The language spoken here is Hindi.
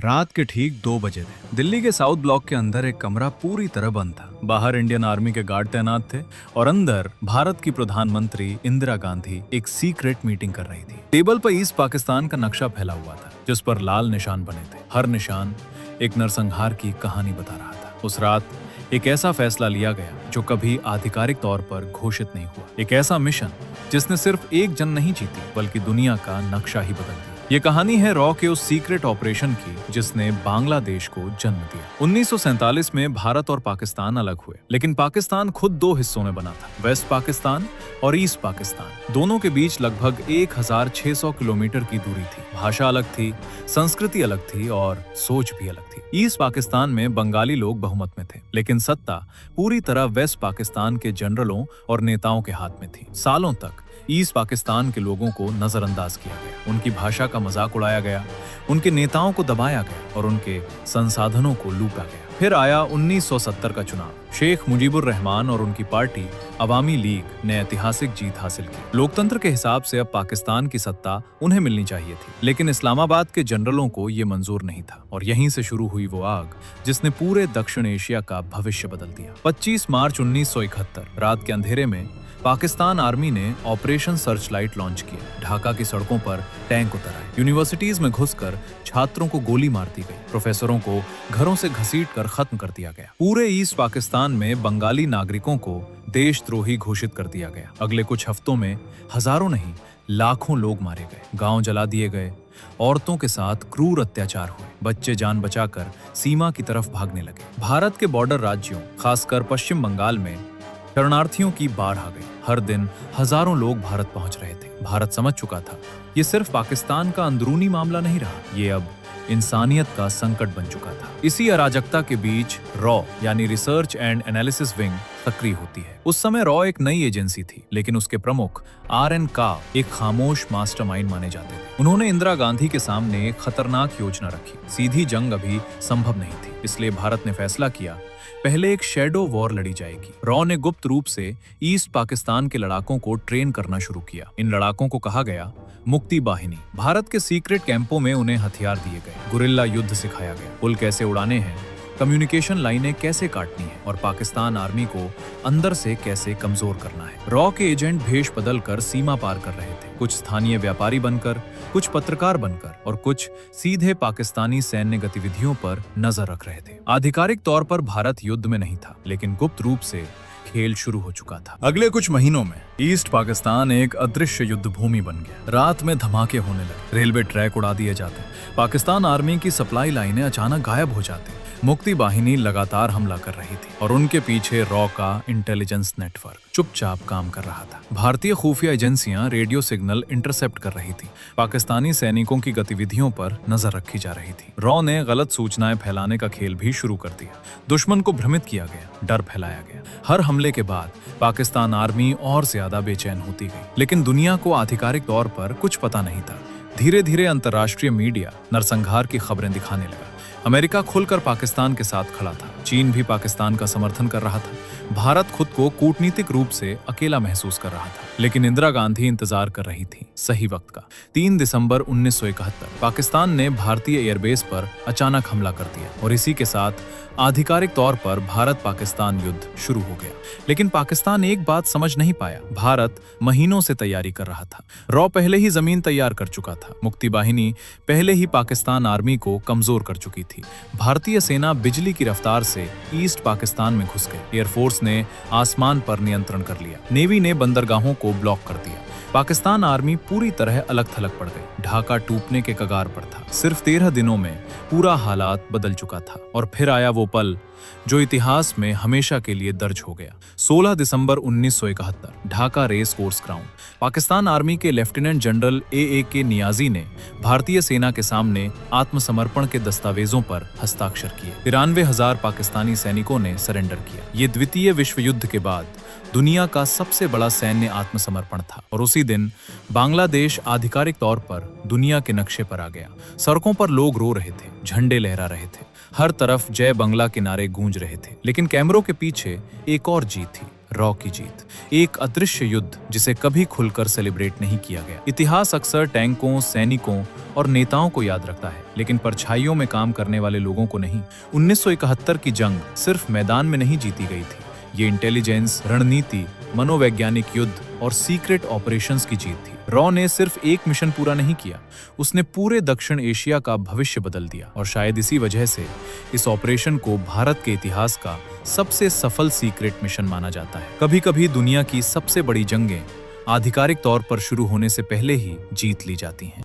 रात के ठीक 2 बजे थे। दिल्ली के साउथ ब्लॉक के अंदर एक कमरा पूरी तरह बंद था। बाहर इंडियन आर्मी के गार्ड तैनात थे और अंदर भारत की प्रधानमंत्री इंदिरा गांधी एक सीक्रेट मीटिंग कर रही थी। टेबल पर ईस्ट पाकिस्तान का नक्शा फैला हुआ था, जिस पर लाल निशान बने थे। हर निशान एक नरसंहार की कहानी बता रहा था। उस रात एक ऐसा फैसला लिया गया जो कभी आधिकारिक तौर पर घोषित नहीं हुआ। एक ऐसा मिशन जिसने सिर्फ एक जंग नहीं जीती, बल्कि दुनिया का नक्शा ही बदल दिया। ये कहानी है रॉ के उस सीक्रेट ऑपरेशन की जिसने बांग्लादेश को जन्म दिया। 1947 में भारत और पाकिस्तान अलग हुए, लेकिन पाकिस्तान खुद दो हिस्सों में बना था, वेस्ट पाकिस्तान और ईस्ट पाकिस्तान। दोनों के बीच लगभग 1600 किलोमीटर की दूरी थी। भाषा अलग थी, संस्कृति अलग थी और सोच भी अलग थी। ईस्ट पाकिस्तान में बंगाली लोग बहुमत में थे, लेकिन सत्ता पूरी तरह वेस्ट पाकिस्तान के जनरलों और नेताओं के हाथ में थी। सालों तक ईस्ट पाकिस्तान के लोगों को नजरअंदाज किया गया, उनकी भाषा का मजाक उड़ाया गया, उनके नेताओं को दबाया गया और उनके संसाधनों को लूटा गया। फिर आया 1970 का चुनाव। शेख मुजीबुर रहमान और उनकी पार्टी अवामी लीग ने ऐतिहासिक जीत हासिल की। लोकतंत्र के हिसाब से अब पाकिस्तान की सत्ता उन्हें मिलनी चाहिए थी, लेकिन इस्लामाबाद के जनरलों को ये मंजूर नहीं था और यहीं से शुरू हुई वो आग जिसने पूरे दक्षिण एशिया का भविष्य बदल दिया। 25 मार्च 1971 रात के अंधेरे में पाकिस्तान आर्मी ने ऑपरेशन सर्चलाइट लॉन्च किया। ढाका की सड़कों पर टैंक उतर आए, यूनिवर्सिटीज में घुसकर छात्रों को गोली मार दी गई, प्रोफेसरों को घरों से घसीटकर खत्म कर दिया गया। पूरे ईस्ट पाकिस्तान में बंगाली नागरिकों को देशद्रोही घोषित कर दिया गया। अगले कुछ हफ्तों में हजारों नहीं, लाखों लोग मारे गए, गांव जला दिए गए, औरतों के साथ क्रूर अत्याचार हुए, बच्चे जान बचाकर सीमा की तरफ भागने लगे। भारत के बॉर्डर राज्यों, खासकर पश्चिम बंगाल में शरणार्थियों की बाढ़ आ गई। हर दिन हजारों लोग भारत पहुंच रहे थे। भारत समझ चुका था ये सिर्फ पाकिस्तान का अंदरूनी मामला नहीं रहा, ये अब इंसानियत का संकट बन चुका था। इसी अराजकता के बीच रॉ यानी रिसर्च एंड एनालिसिस विंग सक्रिय होती है। उस समय रॉ एक नई एजेंसी थी, लेकिन उसके प्रमुख RN का एक खामोश मास्टरमाइंड माने जाते थे। उन्होंने इंदिरा गांधी के सामने एक खतरनाक योजना रखी। सीधी जंग अभी संभव नहीं थी, इसलिए भारत ने फैसला किया पहले एक शैडो वॉर लड़ी जाएगी। रॉ ने गुप्त रूप से ईस्ट पाकिस्तान के लड़ाकों को ट्रेन करना शुरू किया। इन लड़ाकों को कहा गया मुक्ति बाहिनी। भारत के सीक्रेट कैंपों में उन्हें हथियार दिए गए, गुरिल्ला युद्ध सिखाया गया, पुल कैसे उड़ाने हैं, कम्युनिकेशन लाइनें कैसे काटनी है और पाकिस्तान आर्मी को अंदर से कैसे कमजोर करना है। रॉ के एजेंट भेष बदलकर सीमा पार कर रहे थे, कुछ स्थानीय व्यापारी बनकर, कुछ पत्रकार बनकर और कुछ सीधे पाकिस्तानी सैन्य गतिविधियों पर नजर रख रहे थे। आधिकारिक तौर पर भारत युद्ध में नहीं था, लेकिन गुप्त रूप से खेल शुरू हो चुका था। अगले कुछ महीनों में ईस्ट पाकिस्तान एक अदृश्य युद्ध भूमि बन गया। रात में धमाके होने लगे, रेलवे ट्रैक उड़ा दिए जाते, पाकिस्तान आर्मी की सप्लाई लाइनें अचानक गायब हो जाती। मुक्ति बाहिनी लगातार हमला कर रही थी और उनके पीछे रॉ का इंटेलिजेंस नेटवर्क चुपचाप काम कर रहा था। भारतीय खुफिया एजेंसियां रेडियो सिग्नल इंटरसेप्ट कर रही थी, पाकिस्तानी सैनिकों की गतिविधियों पर नजर रखी जा रही थी। रॉ ने गलत सूचनाएं फैलाने का खेल भी शुरू कर दिया। दुश्मन को भ्रमित किया गया, डर फैलाया गया। हर हमले के बाद पाकिस्तान आर्मी और ज्यादा बेचैन होती गई, लेकिन दुनिया को आधिकारिक तौर पर कुछ पता नहीं था। धीरे धीरे अंतर्राष्ट्रीय मीडिया नरसंहार की खबरें दिखाने लगा। अमेरिका खुलकर पाकिस्तान के साथ खड़ा था, चीन भी पाकिस्तान का समर्थन कर रहा था। भारत खुद को कूटनीतिक रूप से अकेला महसूस कर रहा था, लेकिन इंदिरा गांधी इंतजार कर रही थी सही वक्त का। 3 दिसंबर 1971 पाकिस्तान ने भारतीय एयरबेस पर अचानक हमला कर दिया और इसी के साथ आधिकारिक तौर पर भारत पाकिस्तान युद्ध शुरू हो गया। लेकिन पाकिस्तान एक बात समझ नहीं पाया, भारत महीनों से तैयारी कर रहा था। रॉ पहले ही जमीन तैयार कर चुका था, मुक्ति बाहिनी पहले ही पाकिस्तान आर्मी को कमजोर कर चुकी थी। भारतीय सेना बिजली की रफ्तार से ईस्ट पाकिस्तान में घुस गई। एयरफोर्स ने आसमान पर नियंत्रण कर लिया, नेवी ने बंदरगाहों को ब्लॉक कर दिया। पाकिस्तान आर्मी पूरी तरह अलग थलग पड़ गई, ढाका टूटने के कगार पर था। सिर्फ 13 दिनों में पूरा हालात बदल चुका था और फिर आया वो पल जो इतिहास में हमेशा के लिए दर्ज हो गया। 16 दिसंबर 1971 Dhaka race course ground. Pakistan army के लेफ्टिनेंट जनरल AAK नियाजी ने भारतीय सेना के सामने आत्मसमर्पण के दस्तावेजों पर हस्ताक्षर किए। 93,000 पाकिस्तानी सैनिकों ने सरेंडर किया। ये द्वितीय विश्व युद्ध के बाद दुनिया का सबसे बड़ा सैन्य आत्मसमर्पण था और उसी दिन बांग्लादेश आधिकारिक तौर पर दुनिया के नक्शे पर आ गया। सड़कों पर लोग रो रहे थे, झंडे लहरा रहे थे, हर तरफ जय बंगला के नारे गूंज रहे थे। लेकिन कैमरों के पीछे एक और जीत थी। रॉ की जीत, एक अदृश्य युद्ध जिसे कभी खुलकर सेलिब्रेट नहीं किया गया। इतिहास अक्सर टैंकों, सैनिकों और नेताओं को याद रखता है, लेकिन परछाइयों में काम करने वाले लोगों को नहीं। 1971 की जंग सिर्फ मैदान में नहीं जीती गई थी, ये इंटेलिजेंस, रणनीति, मनोवैज्ञानिक युद्ध और सीक्रेट ऑपरेशंस की जीत थी। रॉ ने सिर्फ एक मिशन पूरा नहीं किया, उसने पूरे दक्षिण एशिया का भविष्य बदल दिया, और शायद इसी वजह से इस ऑपरेशन को भारत के इतिहास का सबसे सफल सीक्रेट मिशन माना जाता है। कभी-कभी दुनिया की सबसे बड़ी जंगें आधिकारिक तौर पर शुरू होने से पहले ही जीत ली जाती हैं।